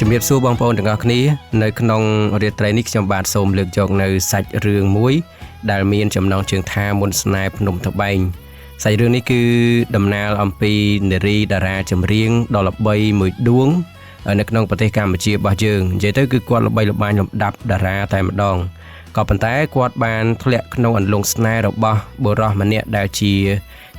ជំរាបសួរបងប្អូនទាំងអស់គ្នានៅក្នុងរាត្រីនេះខ្ញុំបាទសូមលើកយកនៅសាច់រឿងមួយដែលមានចំណងជើងថាមុនស្នេហ៍ភ្នំត្បែងសាច់រឿងនេះគឺដំណាលអំពីនារីតារាចម្រៀងដ៏ល្បីមួយដួងនៅក្នុងប្រទេសកម្ពុជារបស់យើងនិយាយទៅគឺគាត់ល្បីល្បាញលំដាប់តារាតែម្ដងក៏ប៉ុន្តែគាត់បានធ្លាក់ក្នុងអន្លង់ស្នេហ៍របស់បុរសម្នាក់ដែលជា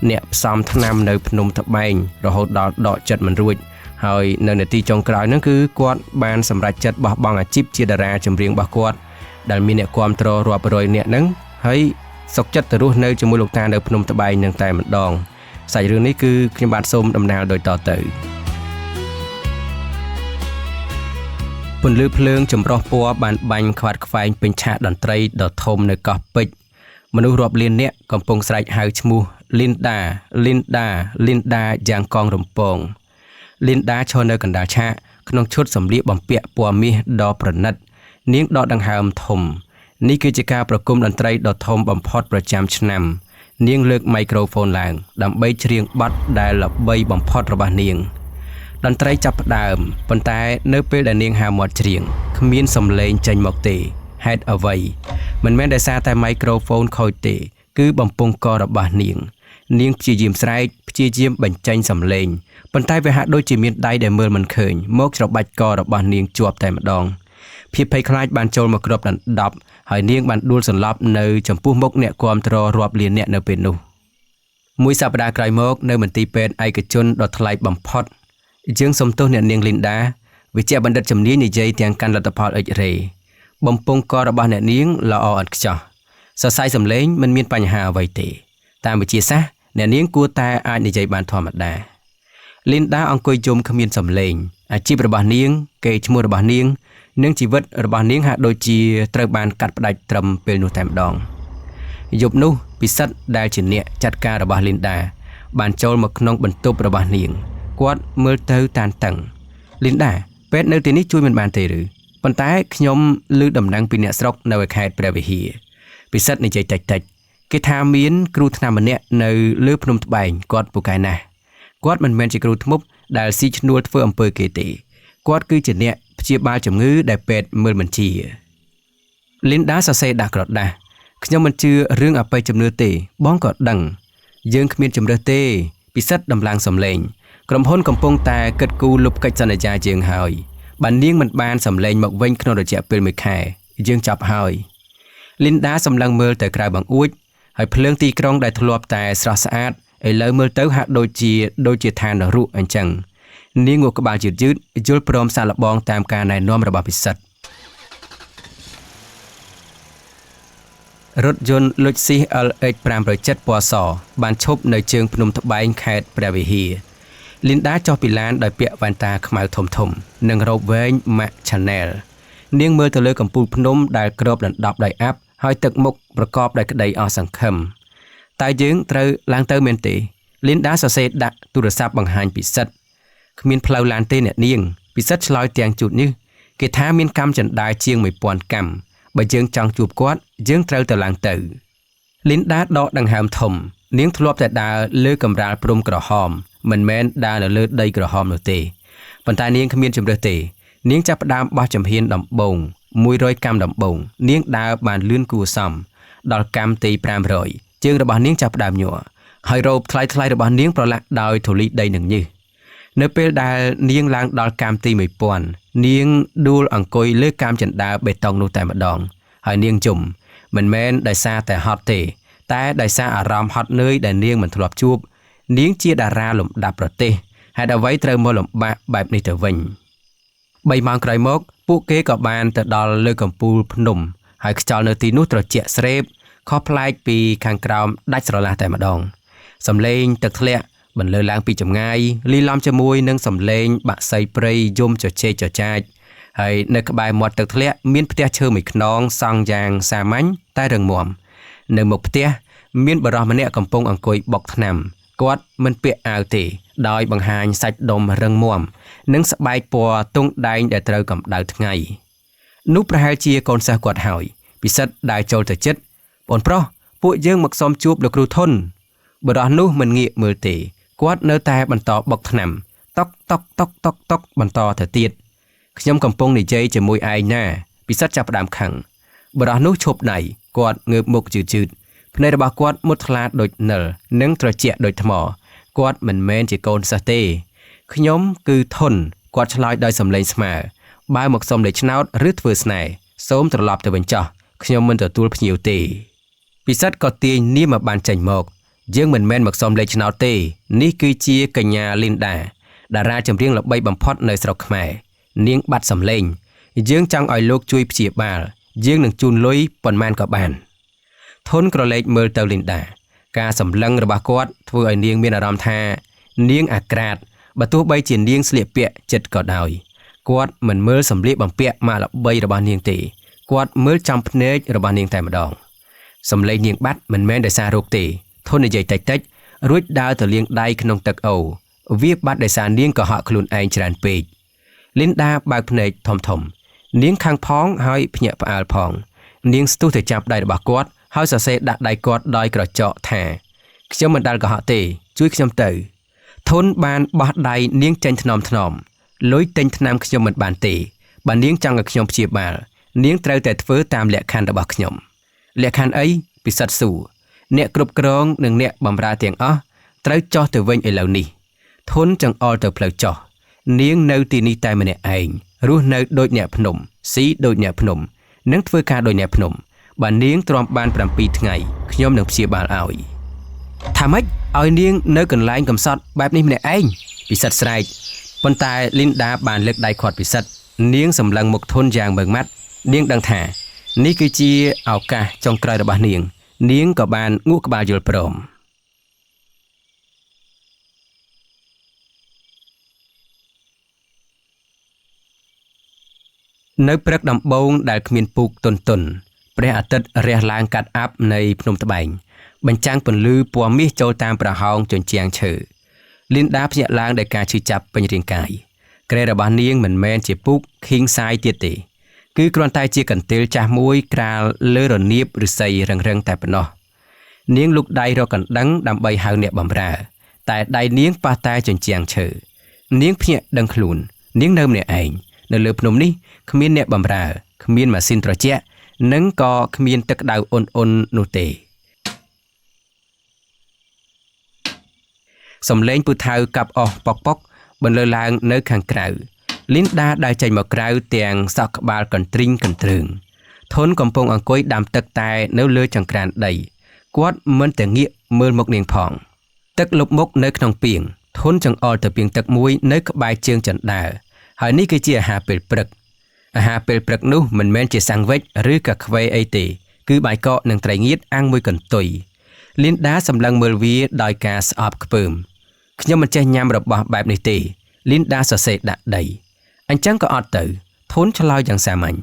អ្នកផ្សំថ្នាំនៅភ្នំត្បែងរហូតដល់ដកចិត្តមិនរួចហើយនៅនាទីចុងក្រោយហ្នឹងគឺគាត់បានសម្រេចចិត្តបោះបង់អាជីពជាតារាចម្រៀងរបស់គាត់ដែលមានអ្នកគាំទ្ររាប់រយនាក់ហ្នឹងហើយសុខចិត្តទៅរស់នៅជាមួយលោកតានៅភ្នំត្បែងនឹងតែម្ដងសាច់រឿងនេះគឺខ្ញុំបាទសូមដំណើរដូចតទៅពន្លឺភ្លើងចម្រុះពណ៌បានបាញ់ខ្វាត់ខ្វែងពេញឆាកតន្ត្រីដ៏ធំនៅកោះពេជ្រមនុស្សរាប់លាននាក់កំពុងស្រែកហៅឈ្មោះ Linda យ៉ាងកងរំពងLinda ឈរនៅកណ្ដាលឆាកក្នុងឈុតសម្លៀកបំពាក់ពណ៌មាសដ៏ប្រណិតនាងដកដង្ហើមធំនេះគឺជាការប្រគំតន្ត្រីដ៏ធំបំផុតប្រចាំឆ្នាំនាងលើកមីក្រូហ្វូនឡើងដើម្បីច្រៀងបទដែលល្បីបំផុតរបស់នាងតន្ត្រីចាប់ផ្ដើមប៉ុន្តែនៅពេលដែលនាងហាមាត់ច្រៀងគ្មានសំឡេងចេញមកទេហេតុអ្វីមិនមែនដោយសារតែមីក្រូហ្វូនខូចទេគឺបំពង់ករបស់នាងព្យាយាមស្រែកព្យាយាមបញ្ចេញសំឡេងប៉ុន្តែវាហាក់ដូចជាមានដៃដែលមើលមិនឃើញមកច្របាច់ករបស់នាងជាប់តែម្ដងភាពភ័យខ្លាចបានចូលមកគ្របដណ្ដប់ហើយនាងបានដួលសន្លប់នៅចំពោះមុខអ្នកគាំទ្ររាប់លានអ្នកនៅពេលនោះមួយសប្តាហ៍ក្រោយមកនៅមន្ទីរពេទ្យឯកជនដ៏ថ្លៃបំផុតយើងសូមទោសអ្នកនាង Linda វិជ្ជបណ្ឌិតជំនាញនិយាយទាំងកាន់លទ្ធផល X-ray បំពង់ករបស់អ្នកនាងល្អឥតខ្ចោះសរសៃសំឡេងមិនមានបញ្ហាអ្វីទេតាមវិទ្យាសាស្ត្រអ្នកនាងគួរតែអាចនិយាយបានធម្មតាLinda អង្គុយយំគ្មានសំឡេងអាជីពរបស់នាងកេរ្តិ៍ឈ្មោះរបស់នាងនិងជីវិតរបស់នាងហាក់ដូចជាត្រូវបានកាត់ផ្តាច់ត្រឹមពេលនោះតែម្ដងយប់នោះពិសិដ្ឋដែលជាអ្នកចាត់ការរបស់ Linda បានចូលមកក្នុងបន្ទប់របស់នាងគាត់មើលទៅតានតឹង Linda ពេទ្យនៅទីនេះជួយមិនបានទេឬប៉ុន្តែខ្ញុំឮដំណឹងពីអ្នកស្រុកនៅខេត្តព្រះវិហារពិសិដ្ឋនិយាយតិចគេថាមានគ្រូថ្នាំម្នាក់នៅលើភ្នំត្បែងគាត់ពូកែណាស់គាត់មិនមែនជាគ្រូធ្មប់ដែលស៊ីឈ្នួលធ្វើអំពើគេទេគាត់គឺជាអ្នកព្យាបាលជំងឺដែលពេទ្យមើលមិនជា Linda សរសេរដាក់ក្រដាសខ្ញុំមិនជឿរឿងអបិយជំនឿទេបងក៏ដឹងយើងគ្មានជំរឿសទេពិសិដ្ឋដំឡើងសំឡេងក្រុមហ៊ុនកំពុងតែគិតគូរលុបកិច្ចសន្យាយើងហើយបើនាងមិនបានសំឡេងមកវិញក្នុងរយៈពេល1ខែយើងចាប់ហើយ Linda សម្លឹងមើលទៅក្រៅបង្អួចហើយភ្លើងទីក្រុងដែលធ្លាប់តែស្រស់ស្អាតឥឡូវមើលទៅហាក់ដូចជាឋាននរកអញ្ចឹងនាងងក់ក្បាលយឺតយល់ព្រមសាកល្បងតាមការណែនាំរបស់ពិសិដ្ឋរថយន្ត Lexus LX 507 ពណ៌សបានឈប់នៅជើងភ្នំត្បែងខេត្តព្រះវិហារ Linda ចុះពីឡានដោយពាក់វ៉ែនតាខ្មៅធំនិងរ៉ូបវែង Max Chanel នាងមើលទៅលើកំពូលភ្នំដែលគ្របដណ្ដប់ដោយអាប់ហើយទឹកមុខប្រកបដោយក្តីអស់សង្ឃឹមតើយើងត្រូវឡើងទៅមែនទេ Linda សរសេរដាក់ទូរស័ព្ទបង្ហាញពិសិដ្ឋគ្មានផ្លូវឡានទេអ្នកនាងពិសិដ្ឋឆ្លើយទាំងជូតនេះគេថាមានកម្មចណ្ដាលជាង 1000 កម្មបើយើងចង់ជួបគាត់យើងត្រូវទៅឡើងទៅ Linda ដកដង្ហើមធំនាងធ្លាប់តែដើរលើកម្រាលព្រំក្រហមមិនមែនដើរនៅលើដីក្រហមនោះទេប៉ុន្តែនាងគ្មានជំរឿសទេនាងចាប់ផ្ដើមបោះចំហៀនដំបង100កម្មដំបងនាងដើរបានលឿនគួរសមដល់កម្មទី500ជើងរបស់នាងចាប់ផ្ដើមញ័រហើយរ៉ូបថ្លៃរបស់នាងប្រឡាក់ដោយធូលីដីនឹងញើសនៅពេលដែលនាងឡើងដល់កម្មទី1000នាងដួលអង្គុយលើកម្មចណ្ដាលបេតុងនោះតែម្ដងហើយនាងយំមិនមែនដោយសារតែហត់ទេតែដោយសារអារម្មណ៍ហត់នឿយដែលនាងមិនធ្លាប់ជួបនាងជាតារាលំដាប់ប្រទេសហេតុអ្វីត្រូវមកលំបាកបែបនេះទៅវិញ3ម៉ោងក្រោយមកពួកគេក៏បានទៅដល់លើកំពូលភ្នំហើយខ្យល់នៅទីនោះត្រជាក់ស្រេបខុសប្លែកពីខាងក្រោមដាច់ស្រឡះតែម្ដងសំឡេងទឹកធ្លាក់បន្លឺឡើងពីចម្ងាយលីឡំជាមួយនឹងសំឡេងបាក់សីព្រៃយំជជែកចចាចហើយនៅក្បែរមាត់ទឹកធ្លាក់មានផ្ទះឈើមួយខ្នងសង់យ៉ាងសាមញ្ញតែរឹងមាំនៅមុខផ្ទះមានបុរសម្នាក់កំពុងអង្គុយបុកថ្នាំគាត់មិនពាក់អាវទេដោយបង្ហាញសាច់ដុំរឹងមាំនិងស្បែកពណ៌ទង់ដែងដែលត្រូវកម្ដៅថ្ងៃនោះប្រហែលជាកូនសិស្សគាត់ហើយពិសិដ្ឋដើរចូលទៅជិតបងប្រុសពួកយើងមកសុំជួបលោកគ្រូធុនបុរសនោះមិនងាកមើលទេគាត់នៅតែបន្តបុកថ្នាំតុកបន្តទៅទៀត ខ្ញុំកំពុងនិយាយជាមួយឯងណាពិសិដ្ឋចាប់ផ្ដើមខឹងបរោះនោះឈប់ដៃគាត់ងើបមុខជឿជឿភ្នែករបស់គាត់មុតថ្លាដូចនិលនិងត្រជាក់ដូចថ្មគាត់មិនមែនជាកូនសិស្សទេខ្ញុំគឺធន់គាត់ឆ្លើយដោយសំឡេងស្មើបើមកសុំលេខឆ្នោតឬធ្វើស្នេហ៍សូមត្រឡប់ទៅវិញចោះខ្ញុំមិនទទួលភ្ញៀវទេពិសិដ្ឋក៏ទាញនាមមកបានចេញមកយើងមិនមែនមកសុំលេខឆ្នោតទេនេះគឺជាកញ្ញាលីនដាតារាចម្រៀងល្បីបំផុតនៅស្រុកខ្មែរនាងបាត់សំឡេងយើងចង់ឲ្យលោកជួយព្យាបាលយើងនឹងជូនលុយប៉ុន្មានក៏បានធនក្រឡេកមើលទៅលីនដាការសម្លឹងរបស់គាត់ធ្វើឲ្យនាងមានអារម្មណ៍ថានាងអាក្រាតបើទោះបីជានាងស្លៀកពាក់ចិត្តក៏ដោយគាត់មិនមើលសម្លៀកបំពាក់មកល្បីរបស់នាងទេគាត់មើលចំភ្នែករបស់នាងតែម្ដងសម្លេងនាងបាត់មិនមែនដោយសាររោគទេធននិយាយតិចរួចដើរទៅលាងដៃក្នុងទឹកអូរវាបាត់ដោយសារនាងកុហកខ្លួនឯងច្រើនពេកលីនដាបើកភ្នែកធំនាងខាងផងហើយភ្ញាក់ផ្អើលផងនាងស្ទុះទៅចាប់ដៃរបស់គាត់ហើយសរសេរដាក់ដៃគាត់ដោយក្រចកថាខ្ញុំមិនដែលកុហកទេជួយខ្ញុំទៅធនបានបោះដៃនាងចេញថ្នមលុយទិញថ្នាំខ្ញុំមិនបានទេបើនាងចង់ឲ្យខ្ញុំព្យាបាលនាងត្រូវតែធ្វើតាមលក្ខខណ្ឌរបស់ខ្ញុំលក្ខខណ្ឌអីពិសិដ្ឋសួរអ្នកគ្រប់គ្រងនិងអ្នកបម្រើទាំងអស់ត្រូវចោះទៅវិញឥឡូវនេះធនចង្អុលទៅផ្លូវចោះនាងនៅទីនេះតែម្នាក់ឯងរស់នៅដូចអ្នកភ្នំស៊ីដូចអ្នកភ្នំនិងធ្វើការដូចអ្នកភ្នំបើនាងទ្រាំបាន7ថ្ងៃខ្ញុំនឹងព្យាបាលឲ្យថាម៉េចឲ្យនាងនៅកន្លែងកំសត់បែបនេះម្នាក់ឯងពិសិដ្ឋស្រែកប៉ុន្តែលីនដាបានលើកដៃខាត់ពិសិដ្ឋនាងសម្លឹងមុខធនយ៉ាងមើងម៉ាត់នាងដឹងថានេះគឺជាឱកាសចុងក្រោយរបស់នាងនាងក៏បានងក់ក្បាលយល់ព្រមនៅព្រឹកដំបូងដែលគ្មានពូកទន់ព្រះអាទិត្យរះឡើងកាត់អាប់នៃភ្នំត្បែងបញ្ចាំងពន្លឺពណ៌មាសចូលតាមប្រហោងជញ្ជាំងឈើលីនដាភ្ញាក់ឡើងដោយការឈឺចាប់ពេញរាងកាយក្រែរបស់នាងមិនមែនជាពូកខៀងសាយទៀតទេគឺគ្រាន់តែជាកន្ទេលចាស់មួយក្រាលលើរនាបឫស្សីរឹងតែប៉ុណ្ណោះនាងលូកដៃរកកណ្ដឹងដើម្បីហៅអ្នកបម្រើតែដៃនាងប៉ះតែជញ្ជាំងឈើនាងភ្ញាក់ដឹងខ្លួននាងនៅម្នាក់ឯងនៅលើភ្នំនេះគ្មានអ្នកបម្រើគ្មានម៉ាស៊ីនត្រជាក់និងក៏គ្មានទឹកក្តៅអ៊ុននោះទេសំឡេងពូថៅកាប់អស់ប៉ុកបន្លឺឡើងនៅខាងក្រៅលីនដាដើរចេញមកក្រៅទាំងសក់ក្បាលកន្ទ្រីងកន្ទ្រើងធនកំពុងអង្គុយដាំទឹកតែនៅលើចង្ក្រានដីគាត់មិនតែងាកមើលមុខនាងផងទឹកលុបមុខនៅក្នុងពាងធនចង្អុលទៅពាងទឹកមួយនៅក្បែរជើងចន្ទើហើយនេះគឺជាអាហារពេលព្រឹកនោះមិនមែនជាសាំងវិចឬកាខ្វេអីទេគឺបាយកកនិងត្រីងៀតអាំងមួយកន្ទុយលីនដាសម្លឹងមើលវាដោយការស្អប់ខ្ពើមខ្ញុំមិនចេះញ៉ាំរបស់បែបនេះទេលីនដាសរសេរដាក់ដីអញ្ចឹងក៏អត់ទៅធនឆ្លើយយ៉ាងសាមញ្ញ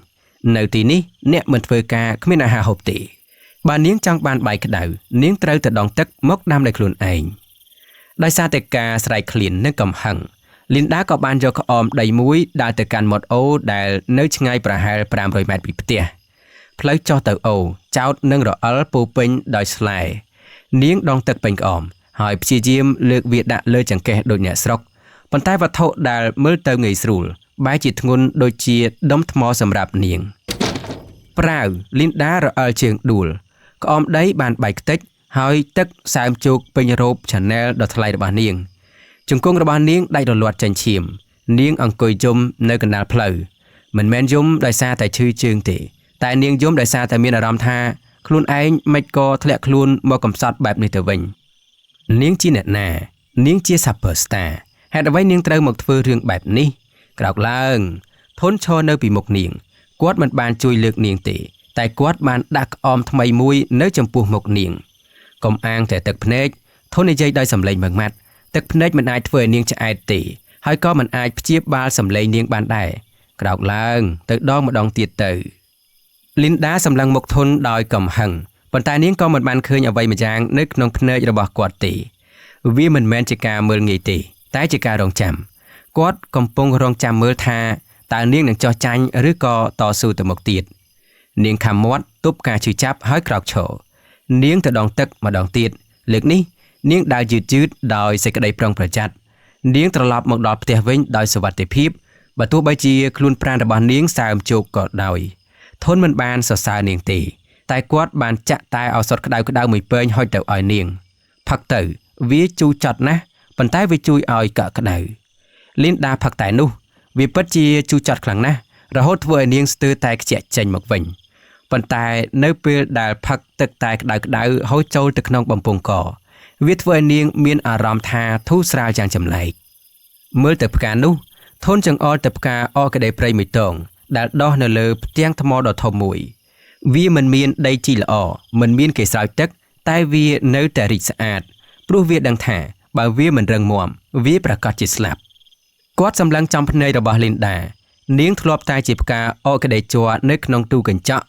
នៅទីនេះអ្នកមិនធ្វើការគ្មានអាហារហូបទេបើនាងចង់បានបាយក្តៅនាងត្រូវទៅដងទឹកមកដាំដោយខ្លួនឯងដោយសារតែការស្រែកឃ្លាននិងកំហឹងលីនដាក៏បានយកក្អមដីមួយដើរទៅកាន់មាត់អូរដែលនៅឆ្ងាយប្រហែល500ម៉ែត្រពីផ្ទះផ្លូវចុះទៅអូរចោតនឹងរអិលពោពេញដោយស្លែនាងដងទឹកពេញក្អមហើយព្យាយាមលើកវាដាក់លើចង្កេះដូចអ្នកស្រុកប៉ុន្តែវត្ថុដែលមើលទៅងាយស្រួលបែរជាធ្ងន់ដូចជាដុំថ្មសម្រាប់នាងប្រាវលីនដារអិលជើងដួលក្អមដីបានបែកខ្ទេចហើយទឹកសើមជោកពេញរ៉ូប Chanel ដ៏ថ្លៃរបស់នាងជង្គង់របស់នាងដាច់រលាត់ចេញឈាមនាងអង្គុយយំនៅកណ្ដាលផ្លូវមិនមែនយំដោយសារតែឈឺជើងទេតែនាងយំដោយសារតែមានអារម្មណ៍ថាខ្លួនឯងមិនក៏ធ្លាក់ខ្លួនមកកំសត់បែបនេះទៅវិញនាងជាអ្នកណានាងជា Superstar ហេតុអ្វីនាងត្រូវមកធ្វើរឿងបែបនេះក្រោកឡើងធនឈរនៅពីមុខនាងគាត់មិនបានជួយលើកនាងទេតែគាត់បានដាក់ក្អមថ្មីមួយនៅចំពោះមុខនាងកុំអាងតែទឹកភ្នែកធននិយាយដោយសម្លេងម៉ឺងម៉ាត់ទឹកភ្នែកមិនអាចធ្វើឲ្យនាងឆ្អែតទេហើយក៏មិនអាចព្យាបាលសម្លេងនាងបានដែរក្រោកឡើងទៅដងម្ដងទៀតទៅលីនដាសម្លឹងមុខធនដោយកំហឹងប៉ុន្តែនាងក៏មិនបានឃើញអ្វីម្យ៉ាងនៅក្នុងភ្នែករបស់គាត់ទេវាមិនមែនជាការមើលងាយទេតែជាការរងចាំគាត់កំពុងរងចាំមើលថាតើនាងនឹងចោះចាញ់ឬក៏តស៊ូទៅមុខទៀតនាងខំមាត់ទប់ការឈឺចាប់ហើយក្រោកឈរនាងទៅដងទឹកម្ដងទៀតលើកនេះនាងដើរយឺតដោយសេចក្តីប្រុងប្រយ័ត្ននាងត្រឡប់មកដល់ផ្ទះវិញដោយសុវត្ថិភាព បើទោះបីជាខ្លួនប្រាណរបស់នាងសើមជោគក៏ដោយធនមិនបានសរសើរនាងទេតែគាត់បានចាក់តែឱសថក្តៅមួយពែងហុចទៅឲ្យនាងផឹកទៅវាជូរចត់ណាស់ប៉ុន្តែវាជួយឲ្យកក់ក្តៅលីនដាផឹកតែនោះវាពិតជាជូរចត់ខ្លាំងណាស់រហូតធ្វើឲ្យនាងស្ទើរតែខ្ជាក់ចេញមកវិញប៉ុន្តែនៅពេលដែលផឹកទឹកតែក្តៅហូរចូលទៅក្នុងបំពង់កវាធ្វើឲ្យនាងមានអារម្មណ៍ថាធូរស្រាលយ៉ាងចម្លែកមើលទៅផ្កានោះធនចង្អុលទៅផ្កាអ័រក្តីព្រៃមួយតងដែលដុះនៅលើផ្ទាំងថ្មដ៏ធំមួយវាមិនមានដីជីល្អមិនមានកេសោយទឹកតែវានៅតែរីកស្អាតព្រោះវាដឹងថាបើវាមិនរឹងមាំវាប្រកាសជាស្លាប់គាត់សម្លឹងចំភ្នែករបស់លីនដានាងធ្លាប់តែជាផ្កាអ័រក្តីជ័រនៅក្នុងទូកញ្ចក់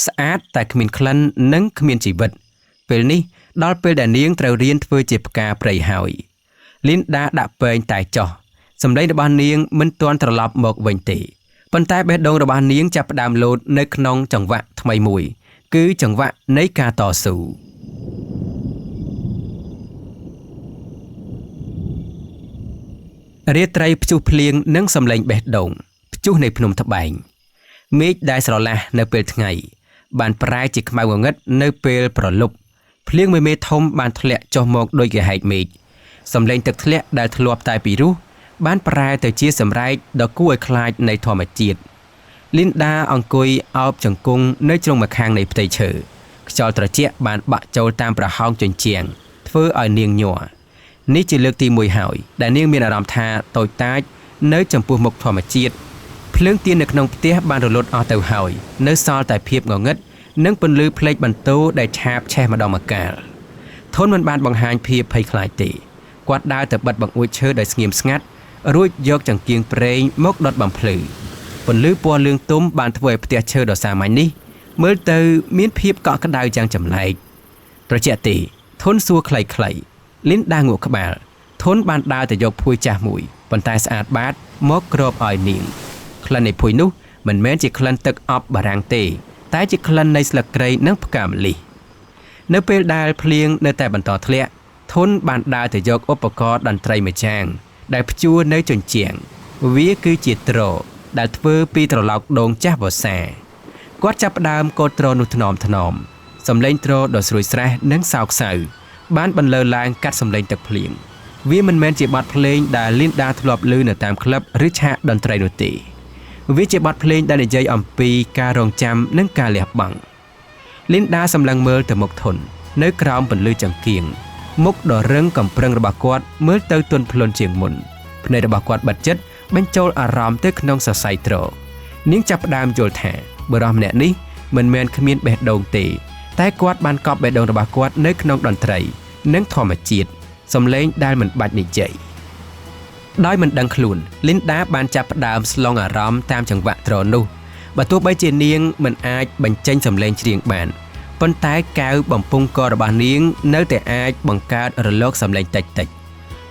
ស្អាតតែគ្មានក្លិននិងគ្មានជីវិតពេលនេះដល់ពេលដែលនាងត្រូវរៀនធ្វើជាផ្កាព្រៃហើយលីនដាដាក់ពែងតែចោះសម្លេងរបស់នាងមិនទាន់ត្រឡប់មកវិញទេប៉ុន្តែបេះដូងរបស់នាងចាប់ផ្ដើមលោតនៅក្នុងចង្វាក់ថ្មីមួយគឺចង្វាក់នៃការតស៊ូរាត្រីព្យុះភ្លៀងនិងសម្លេងបេះដូងព្យុះនៃភ្នំត្បែងមេឃដែលស្រឡះនៅពេលថ្ងៃបានប្រែជាខ្មៅងងឹតនៅពេលព្រលប់ភ្លៀងមួយមេធំបានធ្លាក់ចុះមកដោយគេហែកមេឃសម្លេងទឹកធ្លាក់ដែលធ្លាប់តែពីរោះបានប្រែទៅជាសម្រែកដ៏គួរឲ្យខ្លាចនៃធម្មជាតិលីនដាអង្គុយអោបជង្គង់នៅជ្រុងម្ខាងនៃផ្ទៃឈើខ្យល់ត្រជាក់បានបាក់ចូលតាមប្រហោងជញ្ជាំងធ្វើឲ្យនាងញ័រនេះជាលើកទី1ហើយដែលនាងមានអារម្មណ៍ថាតូចតាចនៅចំពោះមុខធម្មជាតិភ្លើងទៀននៅក្នុងផ្ទះបានរលត់អស់ទៅហើយនៅសល់តែភាពងងឹតនិងពន្លឺផ្លេកបន្ទោដែលឆាបឆេះម្ដងម្កាលធនមិនបានបង្ហាញភាពភ័យខ្លាចទេគាត់ដើរទៅបិទបង្អួចឈើដោយស្ងៀមស្ងាត់រួចយកចង្កៀងប្រេងមកដុតបំភ្លឺពន្លឺពណ៌លឿងទុំបានធ្វើឲ្យផ្ទះឈើដ៏សាមញ្ញនេះមើលទៅមានភាពកក់ក្ដៅយ៉ាងចម្លែកត្រជាក់ទេធនសួរខ្លីៗលីនដាងក់ក្បាលធនបានដើរទៅយកភួយចាស់មួយប៉ុន្តែស្អាតបាតមកគ្របឲ្យនាងក្លិននៃភួយនោះមិនមែនជាក្លិនទឹកអប់បារាំងទេតែជាក្លិននៃស្លឹកគ្រៃនិងផ្កាម្លិះនៅពេលដែលភ្លៀងនៅតែបន្តធ្លាក់ធនបានដើរទៅយកឧបករណ៍តន្ត្រីមួយចាងដែលព្យួរនៅជញ្ជាំងវាគឺជាទ្រដែលធ្វើពីត្រឡោកដូងចាស់វស្សាគាត់ចាប់ផ្ដើមកូតទ្រនោះថ្នមសំឡេងទ្រដ៏ស្រួយស្រេះនិងសោកសៅបានបន្លឺឡើងកាត់សំឡេងទឹកភ្លៀងវាមិនមែនជាបទភ្លេងដែលលីនដាធ្លាប់ឮនៅតាមក្លឹបឬឆាកតន្ត្រីនោះទេវាជាបទភ្លេងដែលនិយាយអំពីការរងចាំនិងការលះបង់លីនដាសម្លឹងមើលទៅមុខធននៅក្រោមពន្លឺចង្កៀងមុខដ៏រឹងកំប្រឹងរបស់គាត់មើលទៅទន់ភ្លន់ជាងមុនភ្នែករបស់គាត់បិទជិតបញ្ចូលអារម្មណ៍ទៅក្នុងសរសៃទ្រនាងចាប់ផ្ដើមយល់ថាបុរសម្នាក់នេះមិនមែនគ្មានបេះដូងទេតែគាត់បានកប់បេះដូងរបស់គាត់នៅក្នុងតន្ត្រីនិងធម្មជាតិសំឡេងដែលមិនបាច់និយាយដោយមិនដឹងខ្លួនលីនដាបានចាប់ផ្ដើមស្លងអារម្មណ៍តាមចង្វាក់ទ្រនោះបើទោះបីជានាងមិនអាចបញ្ចេញសំឡេងច្រៀងបានប៉ុន្តែកែវបំពង់ករបស់នាងនៅតែអាចបង្កើតរលកសំឡេងតិច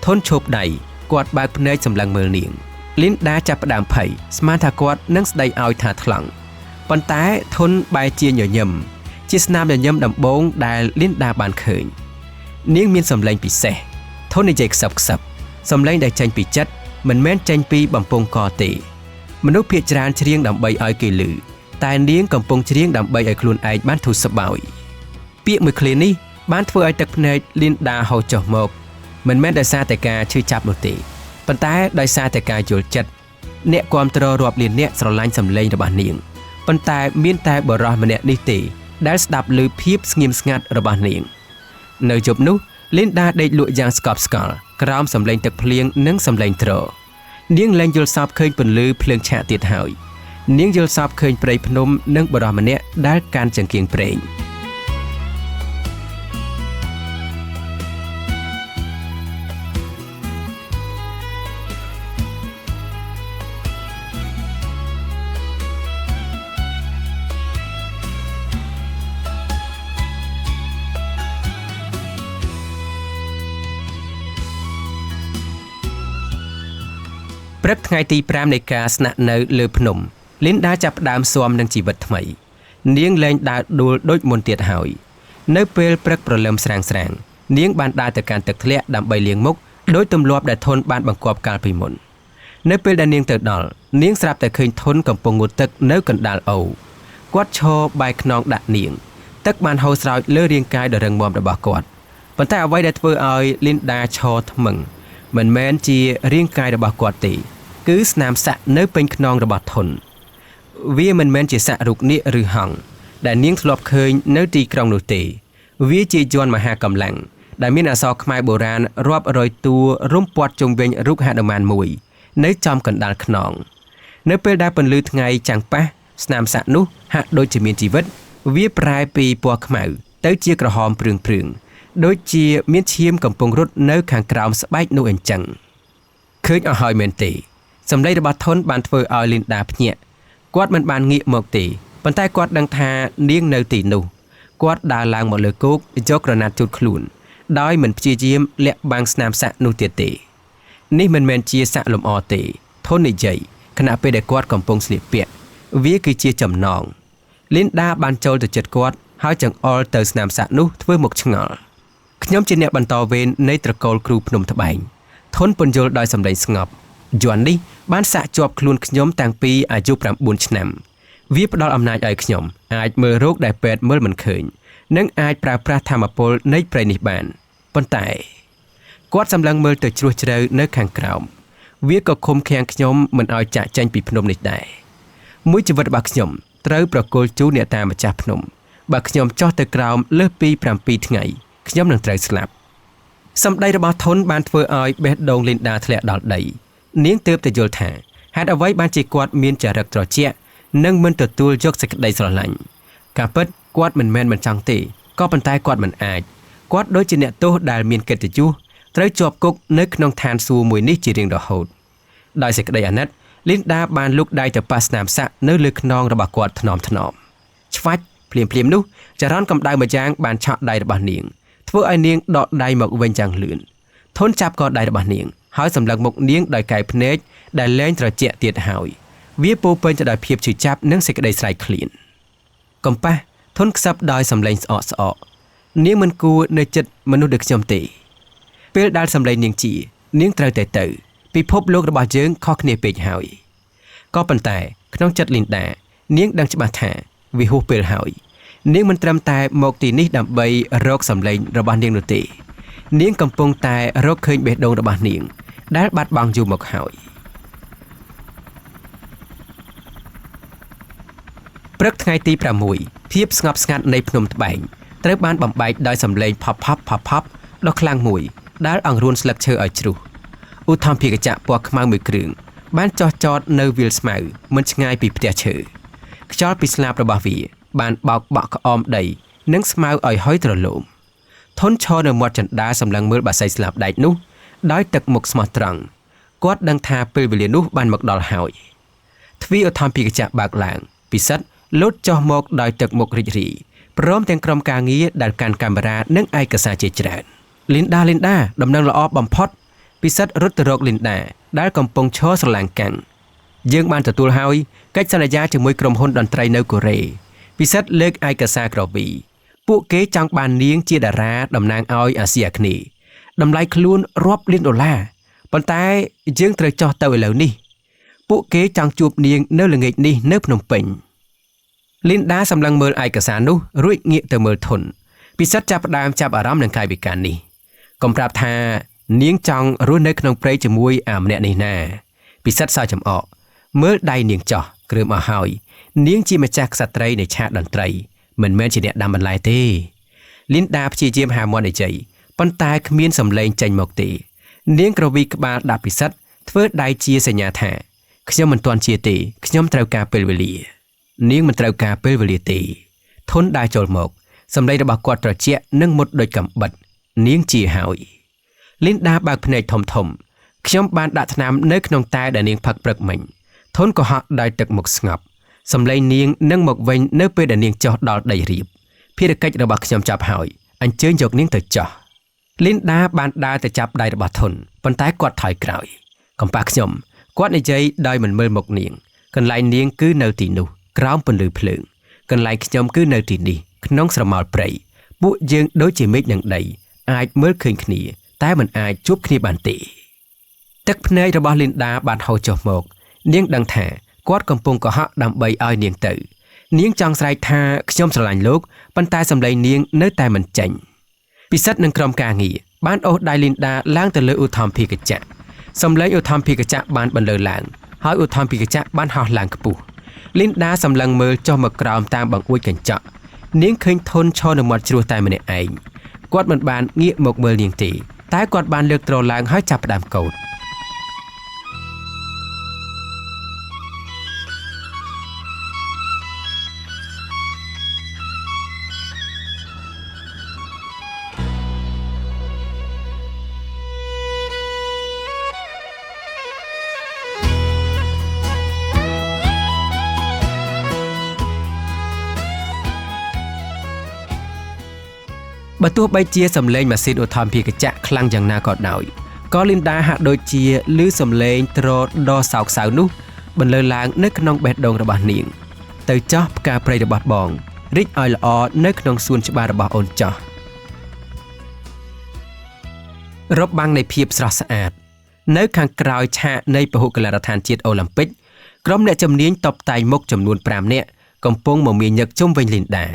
ធនឈប់ដៃគាត់បើកភ្នែកសម្លឹងមើលនាងលីនដាចាប់ផ្ដើមភ័យស្មានថាគាត់នឹងស្ដីឲ្យថាថ្លង់ប៉ុន្តែធនបែរជាញញឹមជាស្នាមញញឹមដំបូងដែលលីនដាបានឃើញនាងមានសំឡេងពិសេសធននិយាយខ្សឹបសំឡេងដែលចេញពីចិត្តមិនមែនចេញពីបំពង់កទេមនុស្សភាគច្រើនច្រៀងដើម្បីឲ្យគេឮតែនាងកំពុងច្រៀងដើម្បីឲ្យខ្លួនឯងបានធូរស្បើយពាក្យមួយឃ្លានេះបានធ្វើឲ្យទឹកភ្នែកលីនដាហូរចុះមកមិនមែនដោយសារតែការឈឺចាប់នោះទេប៉ុន្តែដោយសារតែការយល់ចិត្តអ្នកគាំទ្ររាប់លានអ្នកស្រឡាញ់សំឡេងរបស់នាងប៉ុន្តែមានតែបរិសម្នាក់នេះទេដែលស្ដាប់ឮភាពស្ងៀមស្ងាត់របស់នាងនៅយប់នោះលីនដាដេកលក់យ៉ាងស្កប់ស្កល់ក្រោមសំឡេងទឹកភ្លៀងនិងសំឡេងទ្រនាងលែងយល់សប្តិឃើញពន្លឺភ្លើងឆាកទៀតហើយនាងយល់សប្តិឃើញព្រៃភ្នំនិងបរិសម្នាក់ដែលកាន់ចង្កៀងប្រេងព្រឹកថ្ងៃទី5នៃការស្នាក់នៅលើភ្នំលីនដាចាប់ផ្ដើមស៊ាំនឹងជីវិតថ្មីនាងលែងដើរដួលដូចមុនទៀតហើយនៅពេលព្រឹកព្រលឹមស្រាងនាងបានដើរទៅកាន់ទឹកធ្លាក់ដើម្បីលាងមុខដោយទម្លាប់ដែលធនបានបង្គាប់កាលពីមុននៅពេលដែលនាងទៅដល់ នាងស្រាប់តែឃើញធនកំពុងងូតទឹកនៅកណ្ដាលអូរគាត់ឈរបែរខ្នងដាក់នាងទឹកបានហូរស្រោចលើរាងកាយដ៏រឹងមាំរបស់គាត់ប៉ុន្តែអ្វីដែលធ្វើឲ្យលីនដាឈរថ្មឹងមិនមែនជារាងកាយរបស់គាត់ទេគឺស្នាមសាក់នៅពេញខ្នងរបស់ធនវាមិនមែនជាសាក់រូបនាគឬហង្សដែលនាងធ្លាប់ឃើញនៅទីក្រុងនោះទេវាជាយ័ន្តមហាកម្លាំងដែលមានអក្សរខ្មែរបុរាណរាប់រយតួរុំព័ទ្ធជុំវិញរូបហនុមានមួយនៅចំកណ្ដាលខ្នងនៅពេលដែលពន្លឺថ្ងៃចាំងប៉ះស្នាមសាក់នោះហាក់ដូចជាមានជីវិតវាប្រែពីពណ៌ខ្មៅទៅជាក្រហមព្រឿងដូចជាមានឈាមកំពុងរត់នៅខាងក្រោមស្បែកនោះអញ្ចឹងឃើញអស់ហើយមែនទេសម្លេងរបស់ធនបានធ្វើឲ្យលីនដាភ្ញាក់គាត់មិនបានងាកមកទេប៉ុន្តែគាត់ដឹងថានាងនៅទីនោះគាត់ដើរឡើងមកលើគោកយកក្រណាត់ជូតខ្លួនដោយមិនព្យាយាមលាក់បាំងស្នាមសាក់នោះទៀតទេនេះមិនមែនជាសាក់លម្អទេធននិយាយខណៈពេលដែលគាត់កំពុងស្លៀកពាក់វាគឺជាចំណងលីនដាបានចូលទៅជិតគាត់ហើយចង្អុលទៅស្នាមសាក់នោះធ្វើមុខឆ្ងល់ខ្ញុំជាអ្នកបន្តវេននៃត្រកូលគ្រូភ្នំត្បែងធនពន្យល់ដោយសម្លេងស្ងប់យ័ន្តនេះបានសាក់ជាប់ខ្លួនខ្ញុំតាំងពីអាយុ9ឆ្នាំវាផ្ដល់អំណាចឲ្យខ្ញុំអាចមើលរោគដែលពេទ្យមើលមិនឃើញនិងអាចប្រើប្រាស់ធម្មពលនៃព្រៃនេះបានប៉ុន្តែគាត់សម្លឹងមើលទៅជ្រោះជ្រៅនៅខាងក្រោមវាក៏ឃុំឃាំងខ្ញុំមិនឲ្យចាក់ចេញពីភ្នំនេះដែរមួយជីវិតរបស់ខ្ញុំត្រូវប្រគល់ជូនអ្នកតាម្ចាស់ភ្នំបើខ្ញុំចោះទៅក្រោមលើសពី7ថ្ងៃខ្ញុំនឹងត្រូវស្លាប់សម្ដីរបស់ធនបានធ្វើឲ្យបេះដូងលីនដាធ្លាក់ដល់ដីនាងទើបតែយល់ថាហេតុអ្វីបានជាគាត់មានចរិតត្រជាក់និងមិនទទួលយកសេចក្តីស្រឡាញ់ការពិតគាត់មិនមែនមិនចង់ទេក៏ប៉ុន្តែគាត់មិនអាចគាត់ដូចជាអ្នកទោសដែលមានកិត្តិយសត្រូវជាប់គុកនៅក្នុងឋានសួគ៌មួយនេះជារៀងរហូតដោយសេចក្តីអាណិតលីនដាបានលូកដៃទៅប៉ះស្នាមសាក់នៅលើខ្នងរបស់គាត់ថ្នមឆ្វាច់ភ្លាមនោះចរន្តកម្ដៅមួយយ៉ាងបានឆក់ដៃរបស់នាងធ្វើឲ្យនាងដកដៃមកវិញយ៉ាងលឿនធនចាប់កដៃរបស់នាងហើយសម្លឹងមុខនាងដោយកែវភ្នែកដែលលែងត្រជាក់ទៀតហើយវាពោពេញទៅដោយភាពឈឺចាប់និងសេចក្តីស្រែកឃ្លានកំប៉ះធនខ្សឹបដោយសម្លេងស្អកនាងមិនគួរនៅចិត្តមនុស្សដូចខ្ញុំទេពេលដែលសម្លេងនាងជានាងត្រូវតែទៅពិភពលោករបស់យើងខុសគ្នាពេកហើយក៏ប៉ុន្តែក្នុងចិត្តលីនដានាងដឹងច្បាស់ថាវាហួសពេលហើយនាងមិនត្រឹមតែមកទីនេះដើម្បីរកសម្លេងរបស់នាងនោះទេនាងកំពុងតែរកឃើញបេះដូងរបស់នាងដែលបាត់បង់យូរមកហើយព្រឹកថ្ងៃទី6ភាពស្ងប់ស្ងាត់នៃភ្នំត្បែងត្រូវបានបំបែកដោយសម្លេងផាប់ដ៏ខ្លាំងមួយដែលអង្រួនស្លឹកឈើឲ្យជ្រុះឧទ្ធម្ភាគចក្រពណ៌ខ្មៅមួយគ្រឿងបានចោះចតនៅវាលស្មៅមិនឆ្ងាយពីផ្ទះឈើខ្យល់ពីស្លាបរបស់វាបានបោកបក់ក្អមដីនិងស្មៅឲ្យហុយទ្រលោមធនឈរនៅមាត់ចន្ទាសម្លឹងមើលបាសីស្លាបដែកនោះដោយទឹកមុខស្មោះត្រង់គាត់ដឹងថាពេលវេលានោះបានមកដល់ហើយទ្វារឧទ្ធម្ភាគចក្របើកឡើងពិសិដ្ឋលោតចុះមកដោយទឹកមុខរីករាយព្រមទាំងក្រុមការងារដែលកាន់កាមេរ៉ានិងឯកសារជាច្រើនលីនដាដំណឹងល្អបំផុតពិសិដ្ឋរត់ទៅរកលីនដាដែលកំពុងឈរស្រឡាំងកាំងយើងបានទទួលហើយកិច្ចសន្យាជាមួយក្រុមហ៊ុនតន្ត្រីនៅកូរ៉េពិសិដ្ឋលើកឯកសារក្រវីពួកគេចង់បាននាងជាតារាតំណាងឲ្យអាស៊ីអាគ្នេយ៍តម្លៃខ្លួនរាប់លានដុល្លារប៉ុន្តែយើងត្រូវចោះទៅឥឡូវនេះពួកគេចង់ជួបនាងនៅល្ងាចនេះនៅភ្នំពេញលីនដាសម្លឹងមើលឯកសារនោះរួចងាកទៅមើលធនពិសិដ្ឋចាប់ផ្ដើមចាប់អារម្មណ៍នឹងកាយវិការនេះកុំប្រាប់ថានាងចង់រស់នៅក្នុងព្រៃជាមួយអាម្នាក់នេះណាពិសិដ្ឋសើចចំអកមើលដៃនាងចោះគ្រើមអស់ហើយនាងជាម្ចាស់ក្សត្រីនៃឆាកតន្ត្រីមិនមែនជាអ្នកដាំបន្លែទេលីនដាព្យាយាមហាមាត់និយាយប៉ុន្តែគ្មានសម្លេងចេញមកទេនាងក្រវីក្បាលដាក់ពិសិដ្ឋធ្វើដៃជាសញ្ញាថាខ្ញុំមិនទាន់ជាទេខ្ញុំត្រូវការពេលវេលានាងមិនត្រូវការពេលវេលាទេធនដើរចូលមកសម្លេងរបស់គាត់ត្រជាក់និងមុតដូចកាំបិតនាងជាហើយលីនដាបើកភ្នែកធំខ្ញុំបានដាក់ថ្នាំនៅក្នុងតែដែលនាងផឹកព្រឹកមិញធនក៏ហក់ដោយទឹកមុខស្ងប់សម្លេងនាងនឹងមកវិញនៅពេលដែលនាងចុះដល់ដីរៀបភារកិច្ចរបស់ខ្ញុំចាប់ហើយអញ្ជើញយកនាងទៅចោះលីនដាបានដើរទៅចាប់ដៃរបស់ធនប៉ុន្តែគាត់ថយក្រោយកំប៉ះខ្ញុំគាត់និយាយដោយមិនមើលមុខនាងកន្លែងនាងគឺនៅទីនោះក្រោមពន្លឺភ្លើងកន្លែងខ្ញុំគឺនៅទីនេះក្នុងស្រមោលព្រៃពួកយើងដូចជាមេឃនិងដីអាចមើលឃើញគ្នាតែមិនអាចជួបគ្នាបានទេទឹកភ្នែករបស់លីនដាបានហូរចុះមក នាងដឹងថាគាត់កំពុងកុហកដើម្បីឲ្យនាងទៅនាងចង់ស្រែកថាខ្ញុំស្រឡាញ់លោកប៉ុន្តែសម្លេងនាងនៅតែមិនចេញពិសិដ្ឋនឹងក្រុមការងារបានអូសដៃលីនដាឡើងទៅលើឧទ្ធម្ភាគចក្រសម្លេងឧទ្ធម្ភាគចក្របានបន្លឺឡើងហើយឧទ្ធម្ភាគចក្របានហោះឡើងខ្ពស់លីនដាសម្លឹងមើលចុះមកក្រោមតាមបង្អួចកញ្ចក់នាងឃើញធនឈរនៅមាត់ជ្រោះតែម្នាក់ឯងគាត់មិនបានងាកមកមើលនាងទេតែគាត់បានលើកទ្រឡើងហើយចាប់ផ្ដើមកោតបើទោះបីជាសម្លេងម៉ាស៊ីនឧទ្ធម្ភាគចក្រខ្លាំងយ៉ាងណាក៏ដោយក៏លីនដាហាក់ដូចជាឮសម្លេងទ្រដ៏សោកសៅនោះបន្លឺឡើងនៅក្នុងបេះដូងរបស់នាងទៅចោះផ្កាព្រៃរបស់បងរីកឲ្យល្អនៅក្នុងសួនច្បាររបស់អូនចោះរបាំងនៃភាពស្រស់ស្អាតនៅខាងក្រោយឆាកនៃពហុកីឡដ្ឋានជាតិអូឡ িম্প ពិកក្រុមអ្នកជំនាញតុបតែងមុខចំនួន5នាក់កំពុងមមាញឹកជុំវិញលីនដា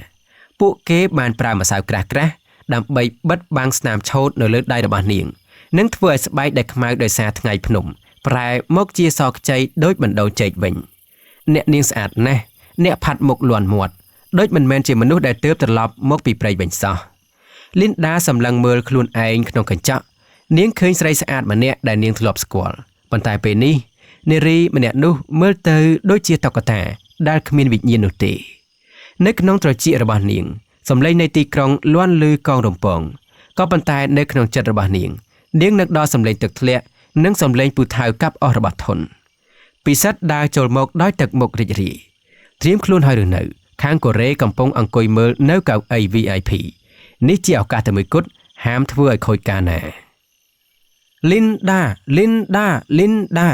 ពួកគេបានប្រើម្សៅក្រាស់ៗដើម្បីបិទបាំងស្នាមឆូតនៅលើដៃរបស់នាងនិងធ្វើឲ្យស្បែកដែលខ្មៅដោយសារថ្ងៃភ្នំប្រែមកជាសខ្ចីដូចបណ្ដូលចេកវិញអ្នកនាងស្អាតណាស់អ្នកផាត់មុខលាន់មាត់ដូចមិនមែនជាមនុស្សដែលទើបត្រឡប់មកពីព្រៃវិញសោះលីនដាសម្លឹងមើលខ្លួនឯងក្នុងកញ្ចក់នាងឃើញស្រីស្អាតម្នាក់ដែលនាងធ្លាប់ស្គាល់ប៉ុន្តែពេលនេះនារីម្នាក់នោះមើលទៅដូចជាតុក្កតាដែលគ្មានវិញ្ញាណនោះទេនៅក្នុងត្រចៀករបស់នាងសម្លេងនៃទីក្រុងលាន់ឮកងរំពងក៏ប៉ុន្តែនៅក្នុងចិត្តរបស់នាងនឹកដល់សម្លេងទឹកធ្លាក់និងសម្លេងពូថៅកាប់អស់របស់ធនពិសិដ្ឋដើរចូលមកដោយទឹកមុខរីករាយត្រៀមខ្លួនហើយឬនៅខាងកូរ៉េកំពុងអង្គុយមើលនៅកៅអី VIP នេះជាឱកាសតែមួយគត់ហាមធ្វើឲ្យខូចការណាលីនដា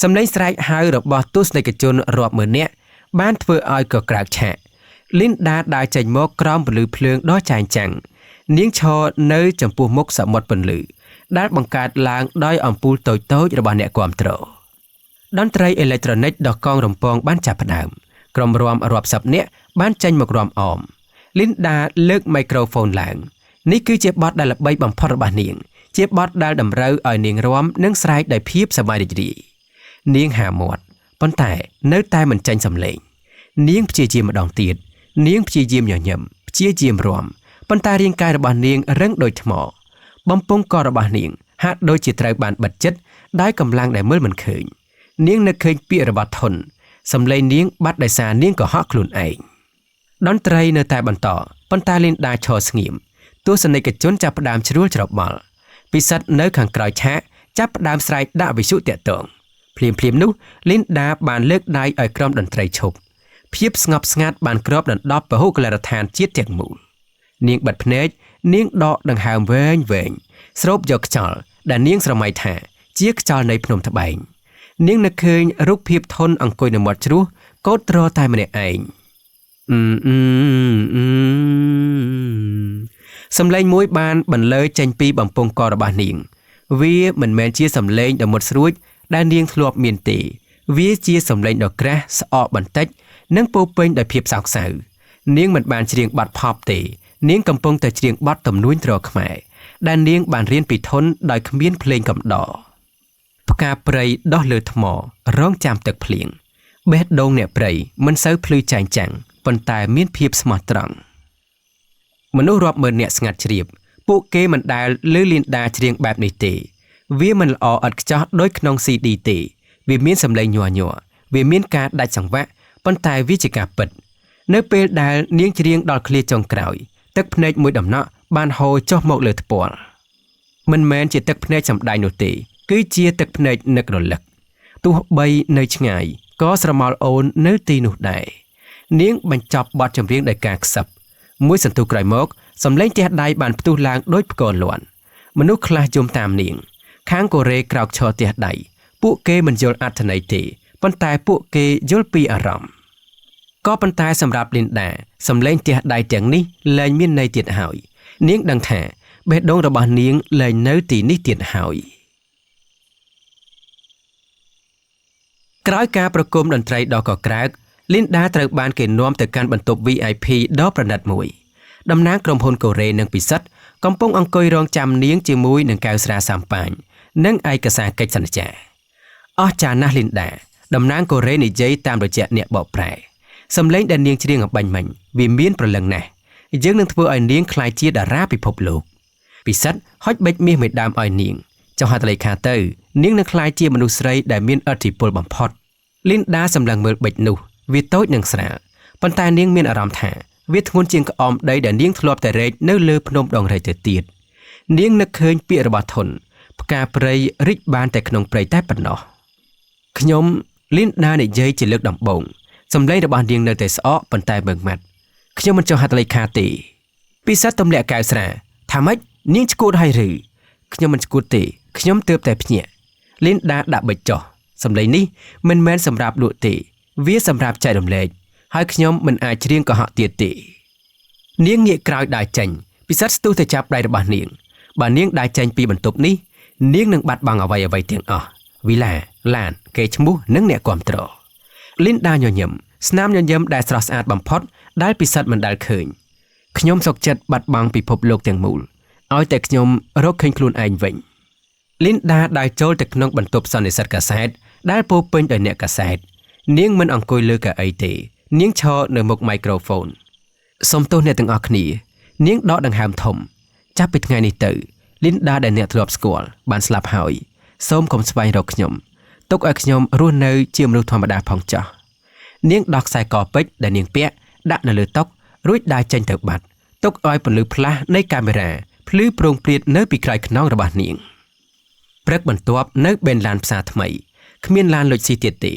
សម្លេងស្រែកហៅរបស់ទស្សនិកជនរាប់ម៉ឺននាក់បានធ្វើឲ្យកក្រើកឆាកលីនដាដើរចេញមកក្រោមពន្លឺភ្លើងដ៏ចែងចាំងនាងឈរនៅចំពោះមុខសមុទ្រពន្លឺដែលបង្កើតឡើងដោយអំពូលតូចៗរបស់អ្នកគាំទ្រតន្ត្រីអេឡិចត្រូនិកដ៏កងរំពងបានចាប់ផ្ដើមក្រុមរាំរាប់សិបនាក់បានចេញមករាំអមលីនដាលើកមីក្រូហ្វូនឡើងនេះគឺជាបទដែលល្បីបំផុតរបស់នាងជាបទដែលតម្រូវឲ្យនាងរាំនិងស្រែកដោយភាពសប្បាយរីករាយនាងហាមាត់ប៉ុន្តែនៅតែមិនចេញសំឡេងនាងព្យាយាមម្ដងទៀតនាងព្យាយាមញញឹមព្យាយាមរាំប៉ុន្តែរាងកាយរបស់នាងរឹងដូចថ្មបំពង់ករបស់នាងហាក់ដូចជាត្រូវបានបិទជិតដោយកម្លាំងដែលមើលមិនឃើញនាងនឹកឃើញពាក្យរបស់ធនសំឡេងនាងបាត់ដោយសារនាងកុហកខ្លួនឯងតន្ត្រីនៅតែបន្តប៉ុន្តែលីនដាឈរស្ងៀមទស្សនិកជនចាប់ផ្ដើមជ្រួលច្របល់ពិសិដ្ឋនៅខាងក្រោយឆាកចាប់ផ្ដើមស្រែកដាក់វិទ្យុតាក់ទងភ្លាមនោះលីនដាបានលើកដៃឲ្យក្រុមតន្ត្រីឈប់ភាពស្ងប់ស្ងាត់បានគ្របដណ្ដប់ពហុកីឡដ្ឋានជាតិទាំងមូលនាងបិទភ្នែកនាងដកដង្ហើមវែងស្រូបយកខ្យល់ដែលនាងស្រមៃថាជាខ្យល់នៃភ្នំត្បែងនាងនឹកឃើញរូបភាពធនអង្គុយនៅមាត់ជ្រោះកោតត្រតែម្នាក់ឯងសំឡេងមួយបានបន្លឺចេញពីបំពង់ករបស់នាងវាមិនមែនជាសំឡេងដ៏មុតស្រួចដែលនាងធ្លាប់មានទេវាជាសំឡេងដ៏ក្រាស់ស្អកបន្តិចនិងពោពេញដោយភាពសោកសៅនាងមិនបានច្រៀងបទផប់ទេនាងកំពុងតែច្រៀងបទទំនួញទ្រខ្មែរដែលនាងបានរៀនពីធនដោយគ្មានភ្លេងកំដរផ្កាព្រៃដោះលើថ្មរងចាំទឹកភ្លៀងបេះដូងអ្នកព្រៃមិនសូវភ្លឺចែងចាំងប៉ុន្តែមានភាពស្មោះត្រង់មនុស្សរាប់ម៉ឺននាក់ស្ងាត់ជ្រាបពួកគេមិនដែលឮលីនដាច្រៀងបែបនេះទេវាមិនល្អឥតខ្ចោះដូចក្នុង CD ទេវាមានសំឡេងញ័រវាមានការដាច់សង្វាក់ប៉ុន្តែវាជាការពិតនៅពេលដែលនាងច្រៀងដល់ឃ្លាចុងក្រោយទឹកភ្នែកមួយដំណក់បានហូរចុះមកលើថ្ពាល់មិនមែនជាទឹកភ្នែកសម្ដែងនោះទេគឺជាទឹកភ្នែកនឹករលឹកទោះបីនៅឆ្ងាយក៏ស្រមោលអូននៅទីនោះដែរនាងបញ្ចប់បទចម្រៀងដោយការខ្សឹបមួយសន្ទុះក្រោយមកសំឡេងទះដៃបានផ្ទុះឡើងដូចផ្គរលាន់មនុស្សខ្លះយំតាមនាងខាងកូរ៉េក្រោកឈរទះដៃពួកគេមិនយល់អត្ថន័យទេប៉ុន្តែពួកគេយល់ពីអារម្មណ៍ក៏ប៉ុន្តែសម្រាប់លីនដាសំឡេងទះដៃទាំងនេះលែងមានន័យទៀតហើយនាងដឹងថាបេះដូងរបស់នាងលែងនៅទីនេះទៀតហើយ ក្រោយការប្រគំតន្ត្រីដ៏កក្រើក Linda ត្រូវបានគេនាំទៅកាន់បន្ទប់ VIP ដ៏ប្រណិតមួយតំណាងក្រុមហ៊ុនកូរ៉េនិងពិសិដ្ឋកំពុងអង្គុយរងចាំនាងជាមួយនឹងកៅស្រាសាំប៉ាញនិងឯកសារកិច្ចសន្យាអស្ចារ្យណាស់ Linda តំណាងកូរ៉េនិយាយតាមរយៈអ្នកបកប្រែសំឡេងដែលនាងច្រៀងអំបញ្ញមិញវាមានព្រលឹងណាស់យើងនឹងធ្វើឲ្យនាងក្លាយជាតារាពិភពលោកពិសិដ្ឋហុចបិចមាសមួយដើមឲ្យនាងចុះហត្ថលេខាទៅនាងនឹងក្លាយជាមនុស្សស្រីដែលមានឥទ្ធិពលបំផុត Linda សម្លឹងមើលបិចនោះវាតូចនិងស្រាលប៉ុន្តែនាងមានអារម្មណ៍ថាវាធ្ងន់ជាងក្អមដីដែលនាងធ្លាប់តែរែកនៅលើភ្នំដងរែកទៅទៀតនាងនឹកឃើញពាក្យរបស់ធនផ្កាព្រៃរីកបានតែក្នុងព្រៃតែប៉ុណ្ណោះខ្ញុំ Linda និយាយជាលើកដំបូងសំឡេងរបស់នាងនៅតែស្អកប៉ុន្តែបើកមាត់ខ្ញុំមិនចង់ហត្ថលេខាទេពិសិដ្ឋទម្លាក់កៅស្រាថាម៉េចនាងឈួតហើយឬខ្ញុំមិនឈួតទេខ្ញុំទើបតែភ្ញាក់ Linda ដាក់បិចចុះសំឡេងនេះមិនមែនសម្រាប់លក់ទេវាសម្រាប់ចែករំលែកហើយខ្ញុំមិនអាចច្រៀងកុហកទៀតទេនាងងាកក្រោយដើរចេញពិសិដ្ឋស្ទុះទៅចាប់ដៃរបស់នាងបើនាងដើរចេញពីបន្ទប់នេះនាងនឹងបាត់បង់អ្វីៗទាំងអស់វីឡាឡានកេរ្តិ៍ឈ្មោះនិងអ្នកគាំទ្រ Linda ញញឹមស្នាមញញឹមដែលស្រស់ស្អាតបំផុតដែលពិសិដ្ឋមិនដែលឃើញខ្ញុំសុខចិត្តបាត់បង់ពិភពលោកទាំងមូលឲ្យតែខ្ញុំរកឃើញខ្លួនឯងវិញ Linda ដើរចូលទៅក្នុងបន្ទប់សន្និសីទកាសែតដែលពោពេញដោយអ្នកកាសែតនាងមិនអង្គុយលើកៅអីទេនាងឈរនៅមុខមីក្រូហ្វូនសូមទោសអ្នកទាំងអស់គ្នានាងដកដង្ហើមធំចាប់ពីថ្ងៃនេះទៅ Linda ដែលអ្នកធ្លាប់ស្គាល់បានស្លាប់ហើយសូមកុំស្វែងរកខ្ញុំទុកឲ្យខ្ញុំរស់នៅជាមនុស្សធម្មតាផងចុះនាងដោះខ្សែកពេជ្រដែលនាងពាក់ដាក់នៅលើតុរួចដើរចេញទៅបាត់ទុកឲ្យពន្លឺផ្លាស់នៃកាមេរ៉ាភ្លឺប្រងព្រាតនៅពីក្រោយខ្នងរបស់នាងព្រឹកបន្ទាប់នៅបេនឡានផ្សារថ្មីគ្មានឡានលុចស៊ីទៀតទេ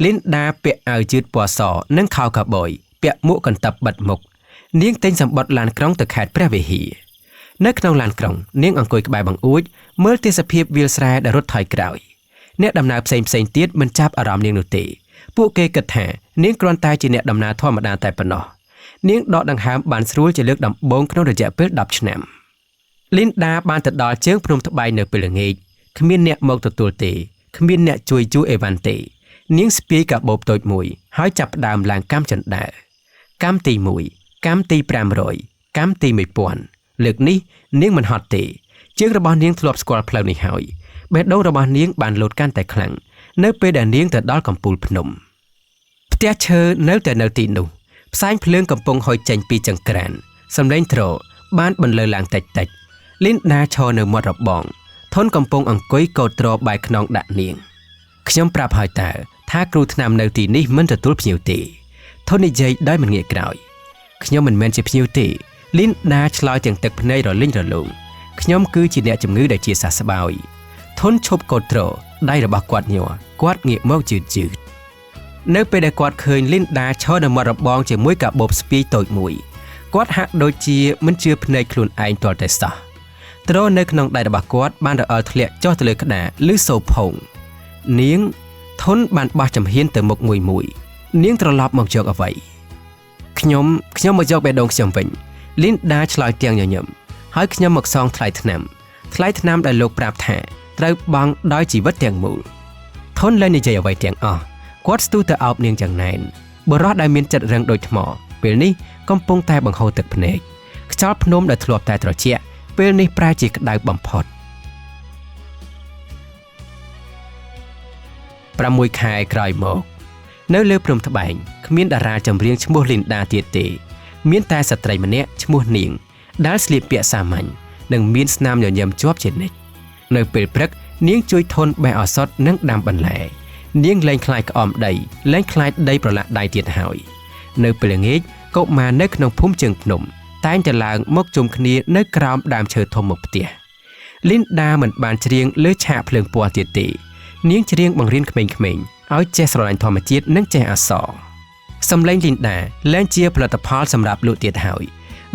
Linda ពាក់អាវយឺតពណ៌សនិងខោកាប៊យពាក់មួកកន្ទប់បិទមុខនាងទិញសម្បត្តិឡានក្រុងទៅខេត្តព្រះវិហារនៅក្នុងឡានក្រុងនាងអង្គុយក្បែរបង្អួចមើលទេសភាពវាលស្រែដែលរត់ថយក្រោយអ្នកដំណើរផ្សេងៗទៀតមិនចាប់អារម្មណ៍នាងនោះទេពួកគេគិតថានាងគ្រាន់តែជាអ្នកដំណើរធម្មតាតែប៉ុណ្ណោះនាងដកដង្ហើមបានស្រួលជាលើកដំបូងក្នុងរយៈពេល10ឆ្នាំ Linda បានទៅដល់ជើងភ្នំត្បែងនៅពេលល្ងាចគ្មានអ្នកមកទទួលទេគ្មានអ្នកជួយយួរអីវ៉ាន់ទេនាងស្ពាយកាបូបតូចមួយហើយចាប់ផ្ដើមឡើងកម្មចិនដើកម្មទី1កម្មទី500កម្មទី1000លើកនេះនាងមិនហត់ទេជើងរបស់នាងធ្លាប់ស្គាល់ផ្លូវនេះហើយបេះដូងរបស់នាងបានលោតកាន់តែខ្លាំងនៅពេលដែលនាងទៅដល់កំពូលភ្នំផ្ទះឈើនៅតែនៅទីនោះផ្សែងភ្លើងកំពុងហុយចេញពីចង្ក្រានសំឡេងទ្របានបន្លឺឡើងតិចតិច Linda ឈរនៅមាត់របងធនកំពុងអង្គុយកោតទ្របែកខ្នងដាក់នាងខ្ញុំប្រាប់ហើយតើថាគ្រូថ្នាំនៅទីនេះមិនទទួលភ្ញៀវទេធននិយាយដោយមិនងាកក្រោយខ្ញុំមិនមែនជាភ្ញៀវទេ Linda ឆ្លើយទាំងទឹកភ្នែករលិញរលោងខ្ញុំគឺជាអ្នកជំងឺដែលជាសះស្បើយធនឈប់កោតទ្រដៃរបស់គាត់ញ័រគាត់ងាកមកជឿននៅពេលដែលគាត់ឃើញ Linda ឈរនៅមាត់របងជាមួយកាបូបស្ពាយតូចមួយគាត់ហាក់ដូចជាមិនជឿភ្នែកខ្លួនឯងទាល់តែសោះទ្រនៅក្នុងដៃរបស់គាត់បានរអិលធ្លាក់ចុះទៅលើក្តារឬសូផោងនាងធនបានបោះចំហៀនទៅមុខមួយនាងត្រឡប់មកយកអ្វីខ្ញុំមកយកបេះដូងខ្ញុំវិញ Linda ឆ្លើយទាំងញញឹមហើយខ្ញុំមកសងថ្លៃថ្នាំដែលលោកប្រាប់ថាត្រូវបង់ដោយជីវិតទាំងមូលធនលែងនិយាយអ្វីទាំងអស់គាត់ស្ទុះទៅអោបនាងយ៉ាងណែនបុរសដែលមានចិត្តរឹងដូចថ្មពេលនេះកំពុងតែបង្ហូរទឹកភ្នែកខ្យល់ភ្នំដែលធ្លាប់តែត្រជាក់ពេលនេះប្រែជាក្តៅបំផុត6ខែក្រោយមកនៅលើភ្នំត្បែងគ្មានតារាចម្រៀងឈ្មោះ Linda ទៀតទេមានតែស្ត្រីម្នាក់ឈ្មោះនាងដែលស្លៀកពាក់សាមញ្ញនិងមានស្នាមញញឹមជាប់ជានិច្ចនៅពេលព្រឹកនាងជួយធនបេះឱសថនិងដាំបន្លែនាងលែងខ្លាចក្អមដីលែងខ្លាចដីប្រឡាក់ដៃទៀតហើយនៅពេលល្ងាចកុមារនៅក្នុងភូមិជើងភ្នំតែងតែឡើងមកជុំគ្នានៅក្រោមដើមឈើធំមុខផ្ទះ Linda មិនបានច្រៀងលើឆាកភ្លើងពណ៌ទៀតទេនាងច្រៀងបង្រៀនក្មេងៗឲ្យចេះស្រឡាញ់ធម្មជាតិនិងចេះអក្សរសំឡេង Linda លែងជាផលិតផលសម្រាប់លក់ទៀតហើយ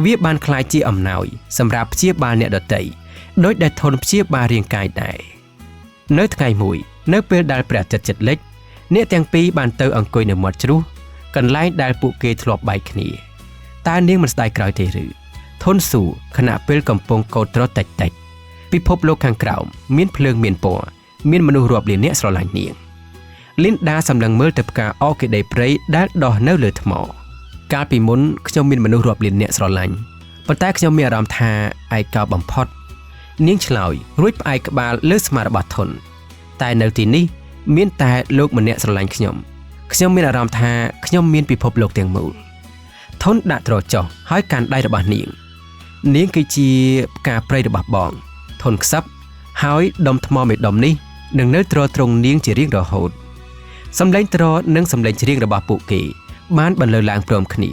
វាបានក្លាយជាអំណោយសម្រាប់ព្យាបាលអ្នកដទៃដោយដែលធនព្យាបាលរាងកាយដែរនៅថ្ងៃមួយនៅពេលដែលព្រះអាទិត្យជិតលិចអ្នកទាំងពីរបានទៅអង្គុយនៅមាត់ជ្រោះកន្លែងដែលពួកគេធ្លាប់បែកគ្នាតើនាងមិនស្ដាយក្រោយទេឬធនសួរខណៈពេលកំពុងកោតត្រតិចពិភពលោកខាងក្រោមមានភ្លើងមានពណ៌មានមនុស្សរាប់លានអ្នកស្រឡាញ់នាង Linda សម្លឹងមើលទៅផ្កាអ័រគីដេព្រៃដែលដុះនៅលើថ្មកាលពីមុនខ្ញុំមានមនុស្សរាប់លានអ្នកស្រឡាញ់ប៉ុន្តែខ្ញុំមានអារម្មណ៍ថាឯកោបំផុតនាងឆ្លើយរួចផ្អែកក្បាលលើស្មារបស់ធុនតែនៅទីនេះមានតែលោកម្នាក់ស្រឡាញ់ខ្ញុំមានអារម្មណ៍ថាខ្ញុំមានពិភពលោកទាំងមូលធុនដាក់ទ្រចុះហើយកាន់ដៃរបស់នាងគឺជាផ្កាព្រៃរបស់បងធុនខ្សឹបហើយដុំថ្មមួយដុំនេះនឹងនៅទ្រទ្រង់នាងជារៀងរហូតសំឡេងទ្រនិងសំឡេងច្រៀងរបស់ពួកគេបានបន្លឺឡើងព្រមគ្នា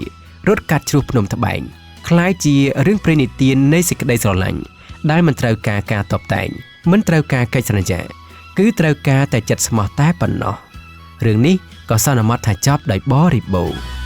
រត់កាត់ជ្រុះភ្នំត្បែងคล้ายជារឿងព្រេងនិទាននៃសេចក្តីស្រឡាញ់ដែលមិនត្រូវការការតបតែងមិនត្រូវការកិច្ចសន្យាគឺត្រូវការតែចិត្តស្មោះតែប៉ុណ្ណោះរឿងនេះក៏សន្មតថាចប់ដោយបរិបូរណ៍